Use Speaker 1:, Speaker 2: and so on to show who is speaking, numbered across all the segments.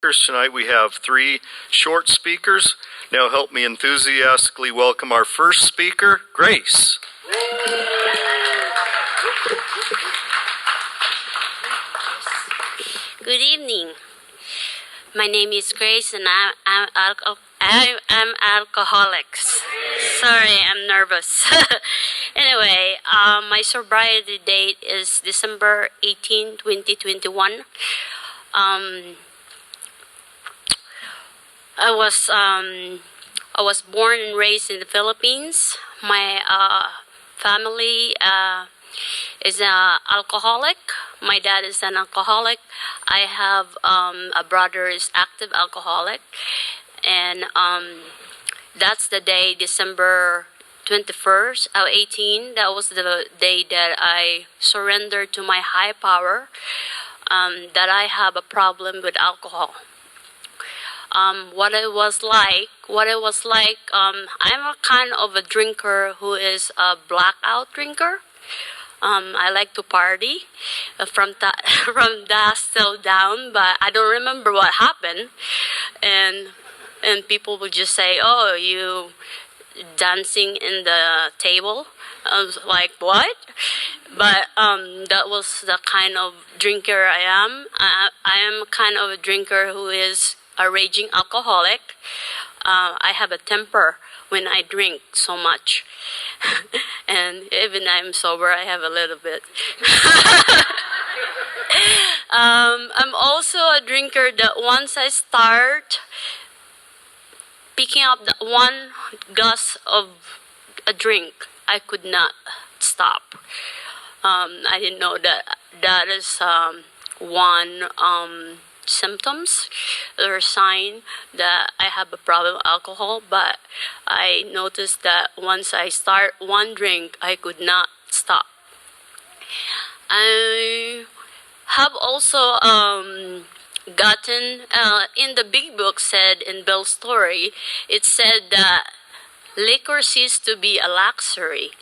Speaker 1: Tonight we have three short speakers. Now help me enthusiastically welcome our first speaker, Grace.
Speaker 2: Good evening. My name is Grace and I'm alcoholic. Sorry, I'm nervous. Anyway, my sobriety date is December 18, 2021. I was born and raised in the Philippines. My family is an alcoholic. My dad is an alcoholic. I have a brother is active alcoholic, and that's the day, December 21st, 18. That was the day that I surrendered to my high power. That I have a problem with alcohol. What it was like, I'm a kind of a drinker who is a blackout drinker. I like to party from from dusk till down, but I don't remember what happened. And people would just say, "Oh, you dancing in the table." I was like, "What?" But that was the kind of drinker I am. I am kind of a drinker who is a raging alcoholic. I have a temper when I drink so much. And even I'm sober, I have a little bit. I'm also a drinker that once I start picking up the one glass of a drink, I could not stop. I didn't know that is one symptoms or sign that I have a problem with alcohol, but I noticed that once I start one drink, I could not stop. I have also gotten in the big book said in Bill's story, it said that liquor ceased to be a luxury,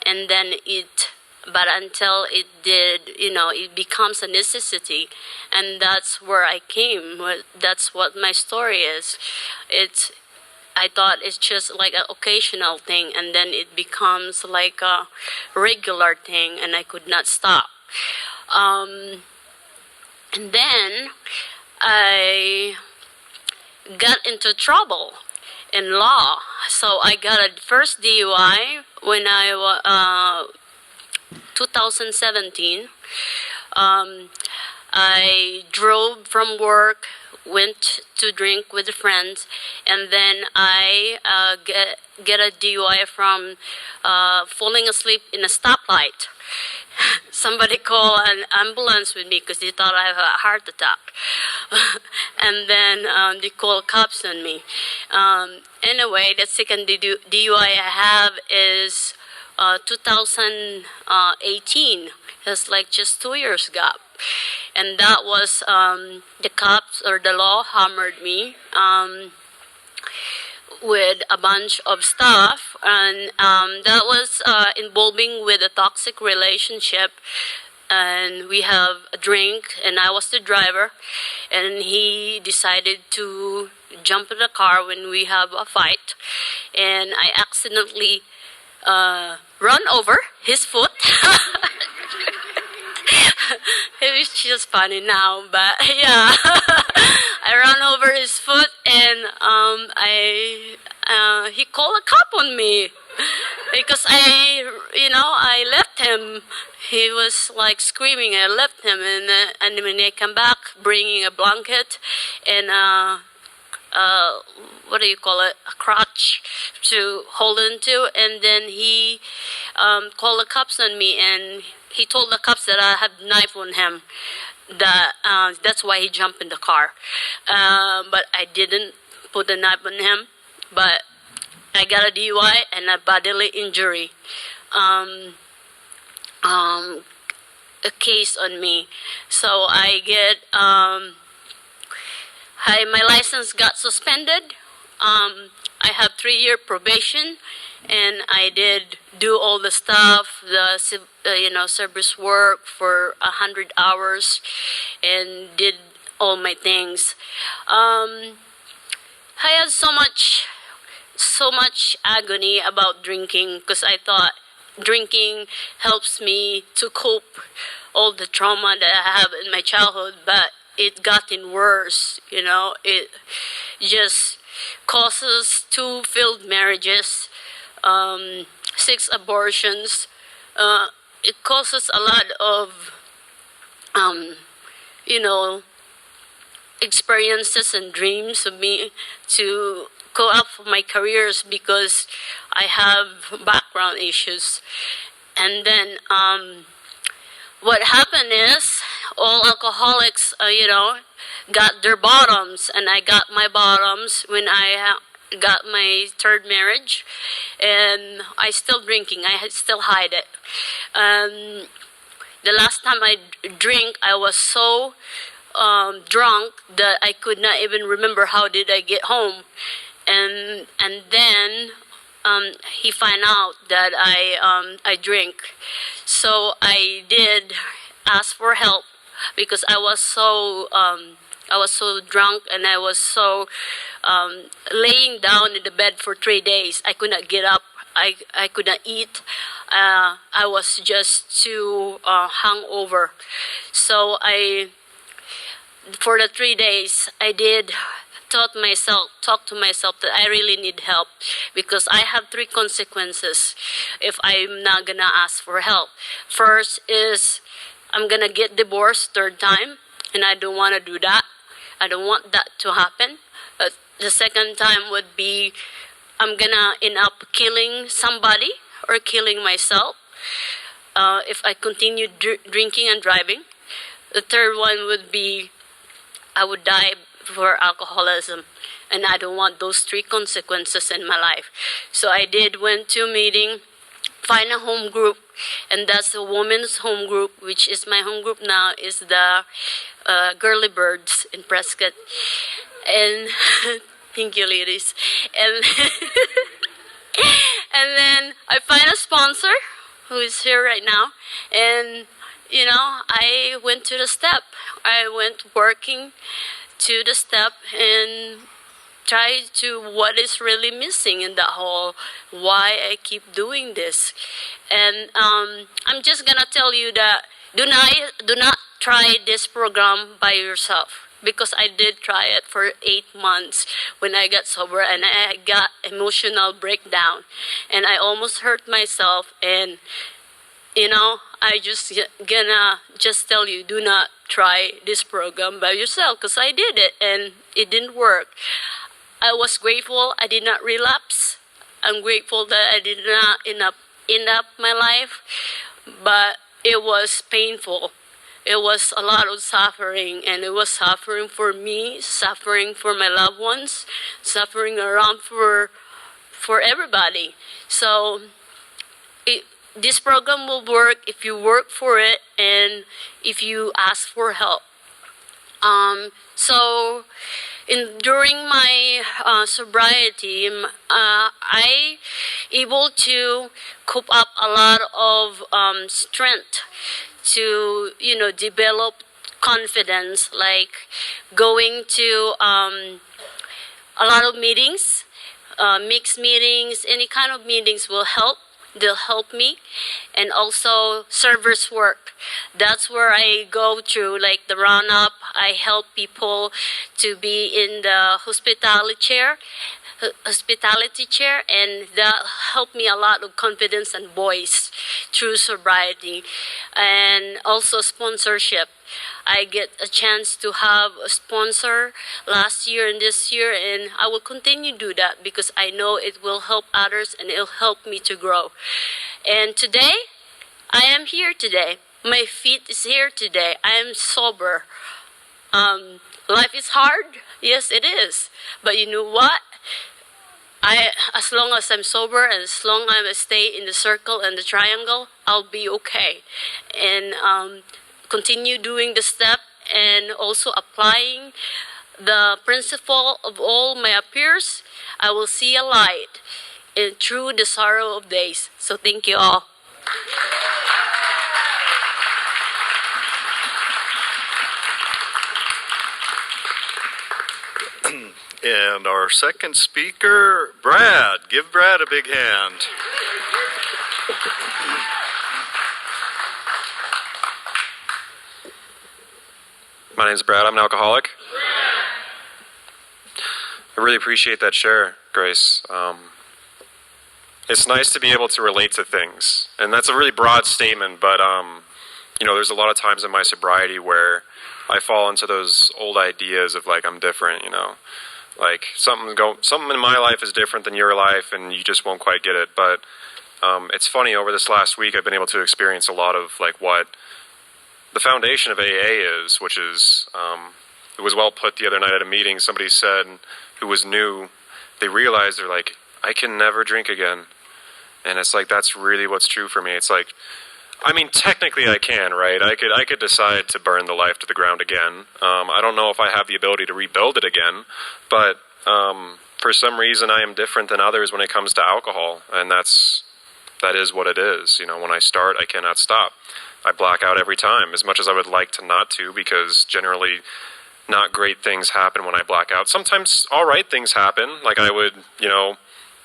Speaker 2: and then but until it did, it becomes a necessity, and that's where I came. That's what my story is. I thought it's just like an occasional thing, and then it becomes like a regular thing, and I could not stop. And then I got into trouble in law. So I got a first DUI when I was 2017. I drove from work, went to drink with friends, and then I get a DUI from falling asleep in a stoplight. Somebody called an ambulance with me because they thought I had a heart attack. And then they called cops on me. Anyway, the second DUI I have is 2018. It's like just 2 years gap. And that was the cops or the law hammered me with a bunch of stuff, and that was involving with a toxic relationship. And we have a drink, and I was the driver, and he decided to jump in the car when we have a fight, and I accidentally run over his foot. It's just funny now, but yeah. I ran over his foot, and he called a cop on me because I left him. He was like screaming. I left him, and when I come back, bringing a blanket and what do you call it? A crutch to hold into, and then he called the cops on me, and he told the cops that I had a knife on him. That's why he jumped in the car. But I didn't put a knife on him. But I got a DUI and a bodily injury a case on me. So I get my license got suspended. I have 3-year probation, and I did do all the stuff, the service work for 100 hours, and did all my things. I had so much agony about drinking because I thought drinking helps me to cope all the trauma that I have in my childhood, but it gotten worse. It just causes 2 failed marriages, 6 abortions. It causes a lot of um, you know experiences and dreams of me to go up for my careers because I have background issues. And then what happened is all alcoholics, got their bottoms, and I got my bottoms when I got my third marriage, and I still drinking. I still hide it. The last time I drink, I was so drunk that I could not even remember how did I get home, and then he found out that I drink, so I did ask for help because I was so drunk, and I was so laying down in the bed for 3 days. I could not get up. I could not eat. I was just too hungover. So for the 3 days, I did talk to myself that I really need help because I have 3 consequences if I'm not gonna ask for help. First is I'm gonna get divorced 3rd time, and I don't want to do that. I don't want that to happen. The second time would be I'm gonna end up killing somebody or killing myself if I continue drinking and driving. The third one would be I would die for alcoholism, and I don't want those 3 consequences in my life. So I did went to a meeting, find a home group, and that's the women's home group, which is my home group now, is the Girly Birds in Prescott. And thank you, ladies. And and then I find a sponsor who is here right now, and I went to the step. I went working to the step and try to what is really missing in that whole why I keep doing this. And I'm just gonna tell you that do not try this program by yourself, because I did try it for 8 months when I got sober, and I got emotional breakdown, and I almost hurt myself. And I gonna tell you, do not try this program by yourself, because I did it and it didn't work. I was grateful I did not relapse. I'm grateful that I did not end up my life, but it was painful. It was a lot of suffering, and it was suffering for me, suffering for my loved ones, suffering around for everybody. So this program will work if you work for it and if you ask for help. So during my sobriety, I able to cope up a lot of strength to develop confidence, like going to a lot of meetings, mixed meetings, any kind of meetings will help. They'll help me. And also service work. That's where I go through, like the roundup. I help people to be in the hospitality chair, and that helped me a lot of confidence and voice through sobriety. And also sponsorship. I get a chance to have a sponsor last year and this year, and I will continue to do that because I know it will help others and it'll help me to grow. And today, I am here today. My feet is here today. I am sober. Life is hard. Yes, it is. But you know what? As long as I'm sober and as long as I stay in the circle and the triangle, I'll be okay. And continue doing the step and also applying the principle of all my peers, I will see a light through the sorrow of days. So thank you all.
Speaker 1: And our second speaker, Brad. Give Brad a big hand.
Speaker 3: My name's Brad. I'm an alcoholic. I really appreciate that share, Grace. It's nice to be able to relate to things. And that's a really broad statement, but there's a lot of times in my sobriety where I fall into those old ideas of like I'm different, like something in my life is different than your life, and you just won't quite get it. But it's funny, over this last week, I've been able to experience a lot of like what the foundation of AA is, which is it was well put the other night at a meeting. Somebody said, who was new, they realized they're like, I can never drink again, and it's like that's really what's true for me. It's like, I mean, technically I can, right? I could decide to burn the life to the ground again. I don't know if I have the ability to rebuild it again, but for some reason I am different than others when it comes to alcohol, and that is what it is. When I start, I cannot stop. I black out every time, as much as I would like to not to, because generally not great things happen when I black out. Sometimes all right things happen, like I would,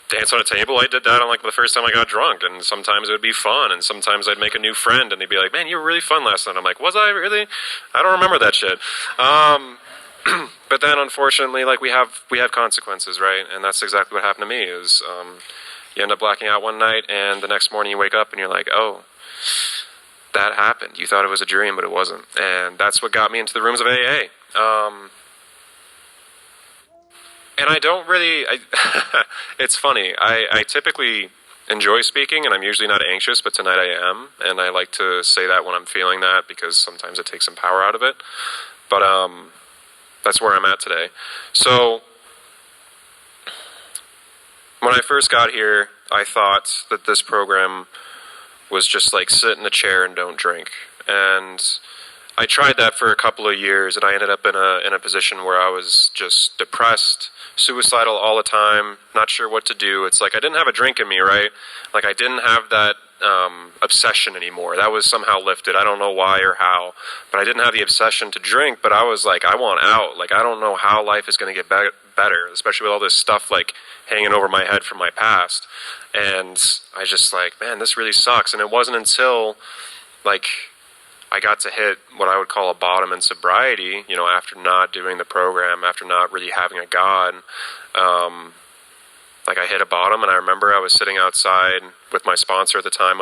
Speaker 3: dance on a table. I did that on like the first time I got drunk, and sometimes it would be fun, and sometimes I'd make a new friend and they'd be like, man, you were really fun last night. I'm like, was I really? I don't remember that shit. But then unfortunately, like we have consequences, right? And that's exactly what happened to me is you end up blacking out one night, and the next morning you wake up and you're like, oh, that happened. You thought it was a dream, but it wasn't. And that's what got me into the rooms of AA. And I don't really, it's funny, I typically enjoy speaking, and I'm usually not anxious, but tonight I am, and I like to say that when I'm feeling that, because sometimes it takes some power out of it, but that's where I'm at today. So, when I first got here, I thought that this program was just like sit in a chair and don't drink, and I tried that for a couple of years, and I ended up in a position where I was just depressed, suicidal all the time, not sure what to do. It's like I didn't have a drink in me, right? Like I didn't have that obsession anymore. That was somehow lifted. I don't know why or how, but I didn't have the obsession to drink, but I was like, I want out. Like I don't know how life is going to get better, especially with all this stuff like hanging over my head from my past. And I just like, man, this really sucks. And it wasn't until like I got to hit what I would call a bottom in sobriety, after not doing the program, after not really having a God. Like I hit a bottom, and I remember I was sitting outside with my sponsor at the time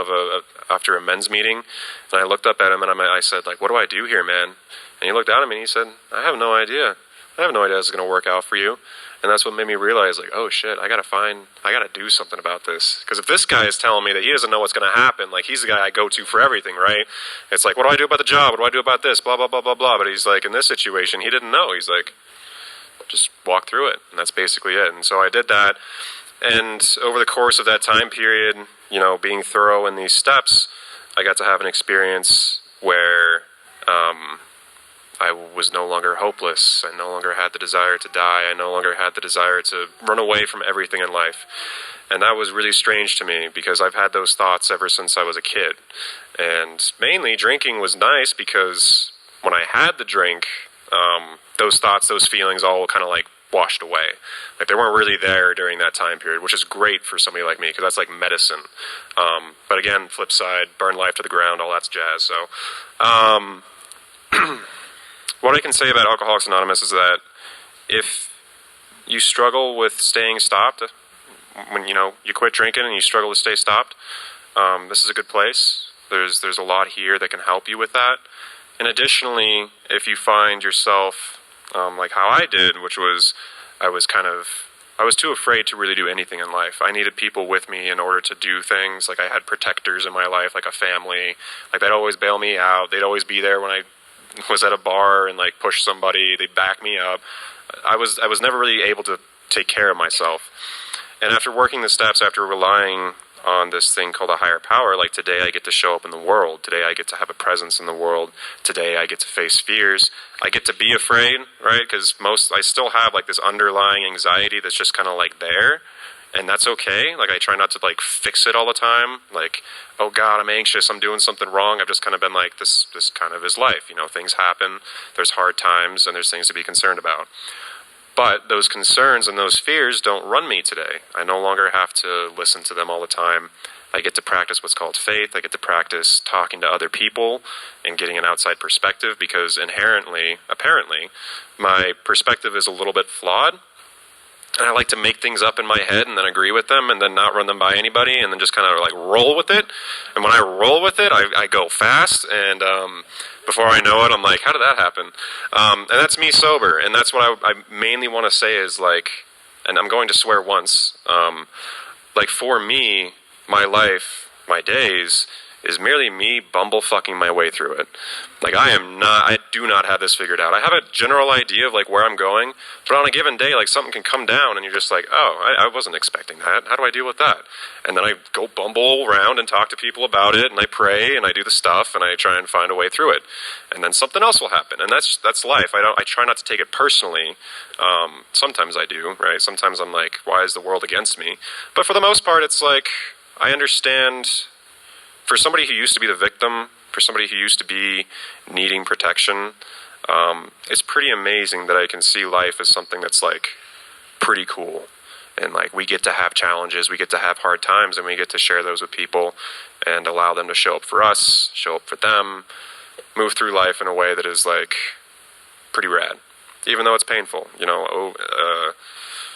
Speaker 3: after a men's meeting, and I looked up at him and I said, like, what do I do here, man? And he looked at me and he said, I have no idea. I have no idea this is going to work out for you. And that's what made me realize, like, oh shit, I gotta do something about this. Because if this guy is telling me that he doesn't know what's going to happen, like, he's the guy I go to for everything, right? It's like, what do I do about the job? What do I do about this? Blah, blah, blah, blah, blah. But he's like, in this situation, he didn't know. He's like, just walk through it. And that's basically it. And so I did that. And over the course of that time period, being thorough in these steps, I got to have an experience where I was no longer hopeless. I no longer had the desire to die. I no longer had the desire to run away from everything in life. And that was really strange to me because I've had those thoughts ever since I was a kid. And mainly drinking was nice because when I had the drink, those thoughts, those feelings all kind of like washed away. Like they weren't really there during that time period, which is great for somebody like me because that's like medicine. But again, flip side, burn life to the ground, all that's jazz. So, what I can say about Alcoholics Anonymous is that if you struggle with staying stopped, when you quit drinking and you struggle to stay stopped, this is a good place. There's a lot here that can help you with that. And additionally, if you find yourself like how I did, which was I was too afraid to really do anything in life. I needed people with me in order to do things. Like I had protectors in my life, like a family. Like they'd always bail me out. They'd always be there when I was at a bar and like push somebody. They'd back me up. I was never really able to take care of myself. And after working the steps, after relying on this thing called a higher power, like today I get to show up in the world. Today I get to have a presence in the world. Today I get to face fears. I get to be afraid, right? Because I still have like this underlying anxiety that's just kind of like there. And that's okay. Like I try not to like fix it all the time. Like, oh God, I'm anxious. I'm doing something wrong. I've just kind of been like, this kind of is life. Things happen. There's hard times and there's things to be concerned about. But those concerns and those fears don't run me today. I no longer have to listen to them all the time. I get to practice what's called faith. I get to practice talking to other people and getting an outside perspective, because inherently, apparently, my perspective is a little bit flawed. And I like to make things up in my head and then agree with them and then not run them by anybody and then just kind of like roll with it. And when I roll with it, I go fast. And before I know it, I'm like, how did that happen? And that's me sober. And that's what I mainly want to say is like, and I'm going to swear once, like for me, my life, my days, is merely me bumblefucking my way through it. Like I do not have this figured out. I have a general idea of like where I'm going, but on a given day, like something can come down and you're just like, oh, I wasn't expecting that. How do I deal with that? And then I go bumble around and talk to people about it, and I pray and I do the stuff and I try and find a way through it. And then something else will happen, and that's life. I try not to take it personally. Sometimes I do, right? Sometimes I'm like, why is the world against me? But for the most part, it's like I understand. For somebody who used to be the victim, for somebody who used to be needing protection, it's pretty amazing that I can see life as something that's like pretty cool. And like we get to have challenges, we get to have hard times, and we get to share those with people and allow them to show up for us, show up for them, move through life in a way that is like pretty rad. Even though it's painful,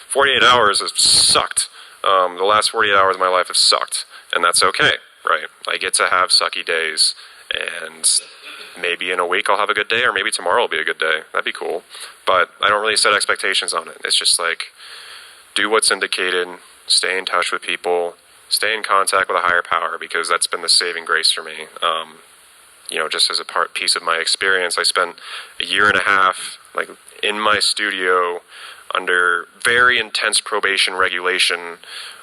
Speaker 3: 48 hours has sucked. The last 48 hours of my life have sucked, and that's okay. Right, I get to have sucky days, and maybe in a week I'll have a good day, or maybe tomorrow will be a good day. That'd be cool. But I don't really set expectations on it. It's just like, do what's indicated, stay in touch with people, stay in contact with a higher power, because that's been the saving grace for me. Just as a piece of my experience, I spent a year and a half like in my studio under very intense probation regulation,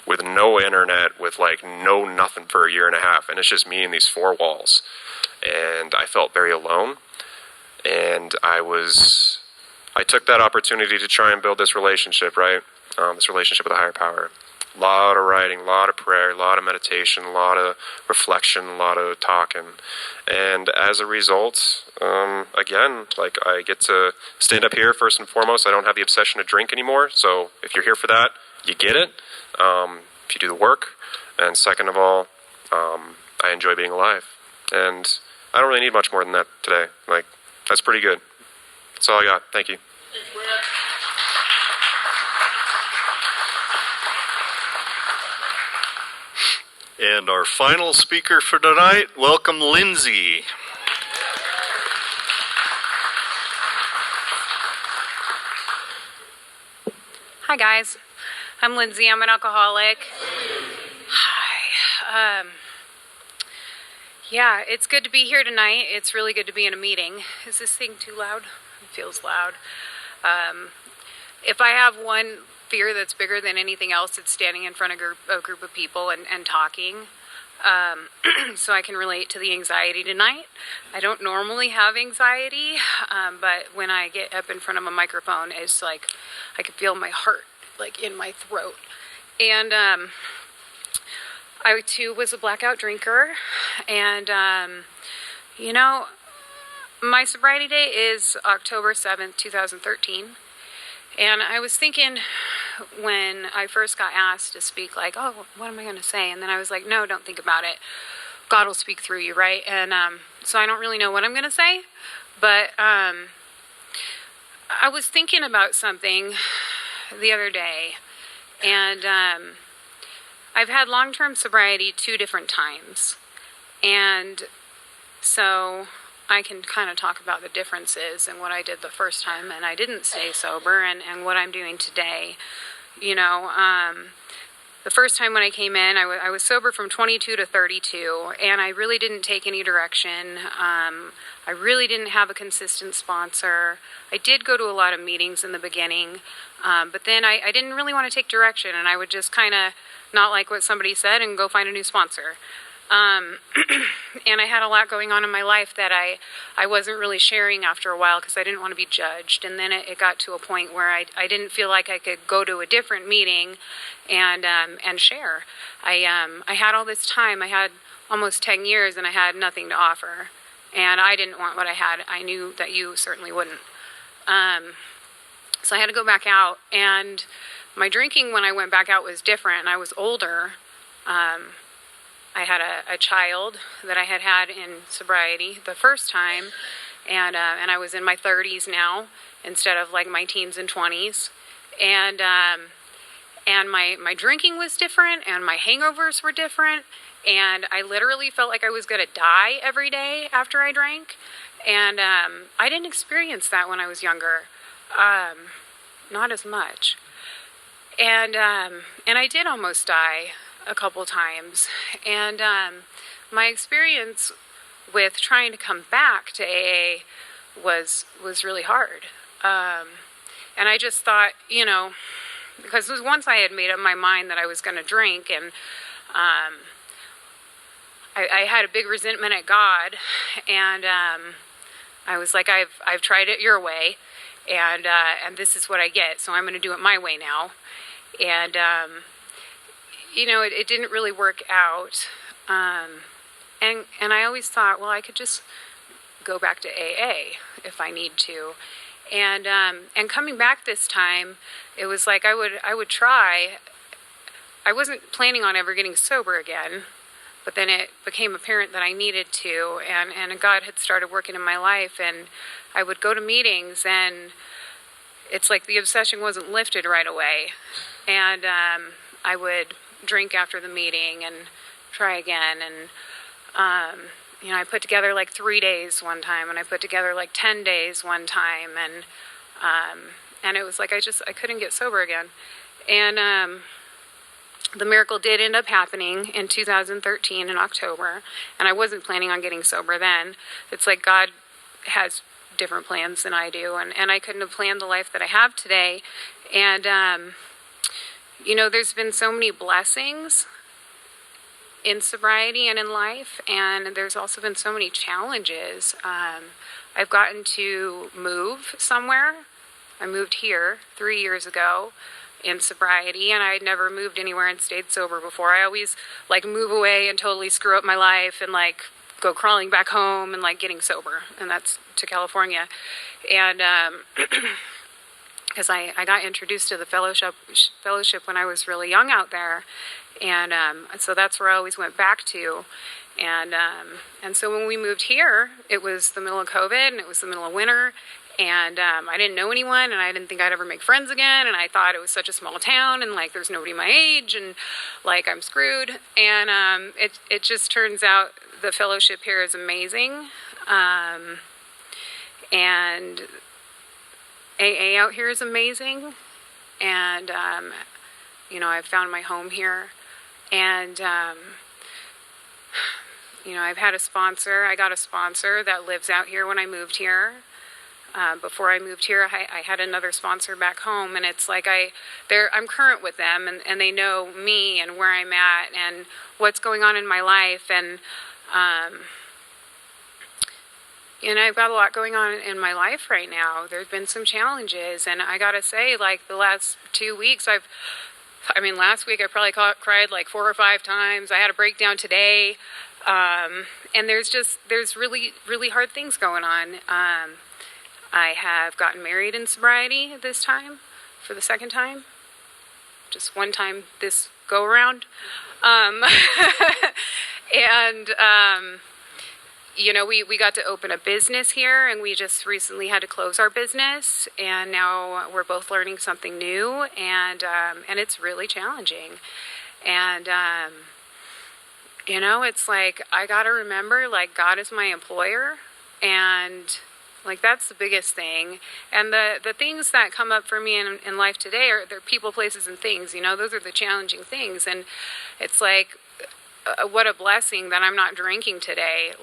Speaker 3: with no internet, with like no nothing for a year and a half. And it's just me and these four walls. And I felt very alone. And I took that opportunity to try and build this relationship, right? This relationship with a higher power. A lot of writing, a lot of prayer, a lot of meditation, a lot of reflection, a lot of talking. And as a result, again, like I get to stand up here first and foremost. I don't have the obsession to drink anymore. So if you're here for that, you get it. If you do the work. And second of all, I enjoy being alive. And I don't really need much more than that today. Like, that's pretty good. That's all I got. Thank you.
Speaker 1: And our final speaker for tonight, welcome Lindsey.
Speaker 4: Hi guys, I'm Lindsey. I'm an alcoholic. Hi. Yeah, it's good to be here tonight. It's really good to be in a meeting. Is this thing too loud? It feels loud. If I have one fear that's bigger than anything else, it's standing in front of a group of people and talking. So I can relate to the anxiety tonight. I don't normally have anxiety, but when I get up in front of a microphone, it's like I can feel my heart like in my throat. And I too was a blackout drinker, and my sobriety day is October 7th, 2013. And I was thinking when I first got asked to speak, like, oh, what am I going to say? And then I was like, no, don't think about it. God will speak through you, right? And so I don't really know what I'm going to say. But I was thinking about something the other day. And I've had long-term sobriety 2 different times. And so I can kind of talk about the differences and what I did the first time and I didn't stay sober, and what I'm doing today. The first time when I came in, I was sober from 22 to 32, and I really didn't take any direction. I really didn't have a consistent sponsor. I did go to a lot of meetings in the beginning, but then I didn't really want to take direction, and I would just kind of not like what somebody said and go find a new sponsor. And I had a lot going on in my life that I wasn't really sharing after a while because I didn't want to be judged. And then it got to a point where I didn't feel like I could go to a different meeting and share. I had all this time. I had almost 10 years and I had nothing to offer. And I didn't want what I had. I knew that you certainly wouldn't. So I had to go back out, and my drinking when I went back out was different. I was older. I had a child that I had in sobriety the first time, and I was in my 30s now instead of like my teens and 20s, and my drinking was different, and my hangovers were different, and I literally felt like I was going to die every day after I drank, and I didn't experience that when I was younger, not as much, and I did almost die a couple times, and my experience with trying to come back to AA was really hard, and I just thought, because once I had made up my mind that I was going to drink, and I had a big resentment at God, and I was like, I've tried it your way, and this is what I get, so I'm going to do it my way now, and it didn't really work out, and I always thought, well, I could just go back to AA if I need to, and coming back this time, it was like I would try. I wasn't planning on ever getting sober again, but then it became apparent that I needed to, and God had started working in my life, and I would go to meetings, and it's like the obsession wasn't lifted right away, and I would drink after the meeting and try again, and I put together like 3 days one time, and I put together like 10 days one time, and it was like I couldn't get sober again, and the miracle did end up happening in 2013 in October, and I wasn't planning on getting sober then. It's like God has different plans than I do, and I couldn't have planned the life that I have today, and there's been so many blessings in sobriety and in life, and there's also been so many challenges. I've gotten to move somewhere. I moved here 3 years ago in sobriety, and I had never moved anywhere and stayed sober before. I always move away and totally screw up my life and go crawling back home and getting sober, and that's to California. And because I got introduced to the fellowship when I was really young out there, and so that's where I always went back to, and so when we moved here, it was the middle of COVID, and it was the middle of winter, and I didn't know anyone, and I didn't think I'd ever make friends again, and I thought it was such a small town, and there's nobody my age, and I'm screwed, and it just turns out the fellowship here is amazing, and AA out here is amazing, and I've found my home here, and I've had a sponsor. I got a sponsor that lives out here when I moved here. Before I moved here, I had another sponsor back home, and it's like I'm current with them, and they know me and where I'm at and what's going on in my life, and I've got a lot going on in my life right now. There's been some challenges, and I gotta say, the last 2 weeks, last week I probably cried 4 or 5 times. I had a breakdown today, and there's really, really hard things going on. I have gotten married in sobriety this time, for the second time. Just one time this go around. And we got to open a business here, and we just recently had to close our business, and now we're both learning something new, and it's really challenging. And it's I gotta remember God is my employer, and that's the biggest thing. And the things that come up for me in life today they're people, places, and things. Those are the challenging things, and it's what a blessing that I'm not drinking today.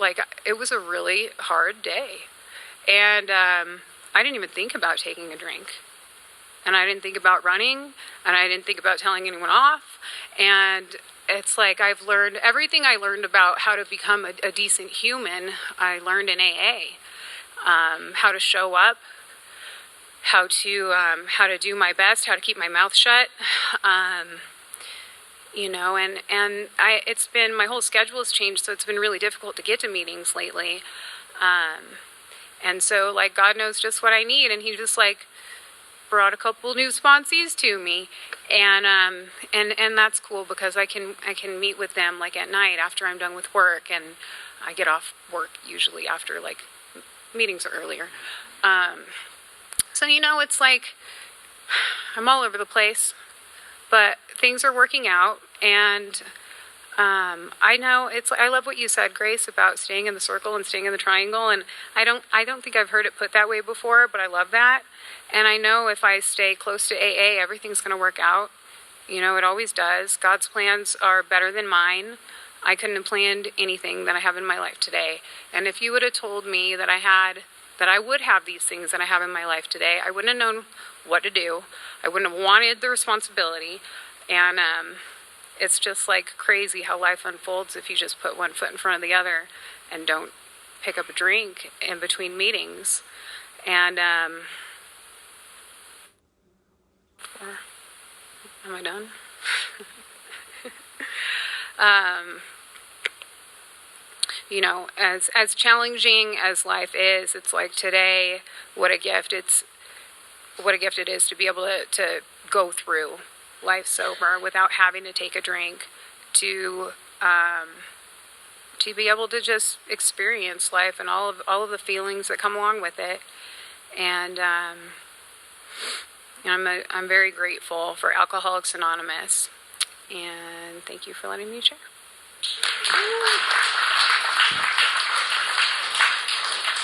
Speaker 4: It was a really hard day, and I didn't even think about taking a drink, and I didn't think about running, and I didn't think about telling anyone off, and it's I've learned everything I learned about how to become a decent human. I learned in AA, how to show up, how to do my best, how to keep my mouth shut. It's been, my whole schedule has changed, so it's been really difficult to get to meetings lately. And so, God knows just what I need, and He just, brought a couple new sponsees to me, and that's cool because I can meet with them like at night after I'm done with work, and I get off work usually after like meetings earlier. So it's like I'm all over the place, but things are working out, and I know I love what you said, Grace, about staying in the circle and staying in the triangle, and I don't think I've heard it put that way before, but I love that. And I know if I stay close to AA, everything's going to work out. It always does. God's plans are better than mine. I couldn't have planned anything that I have in my life today. And if you would have told me that I would have these things that I have in my life today, I wouldn't have known what to do. I wouldn't have wanted the responsibility. And it's just like crazy how life unfolds if you just put one foot in front of the other and don't pick up a drink in between meetings. And am I done? As challenging as life is, it's like today, what a gift it is to be able to go through life sober without having to take a drink, to be able to just experience life and all of the feelings that come along with it. And I'm very grateful for Alcoholics Anonymous, and thank you for letting me share.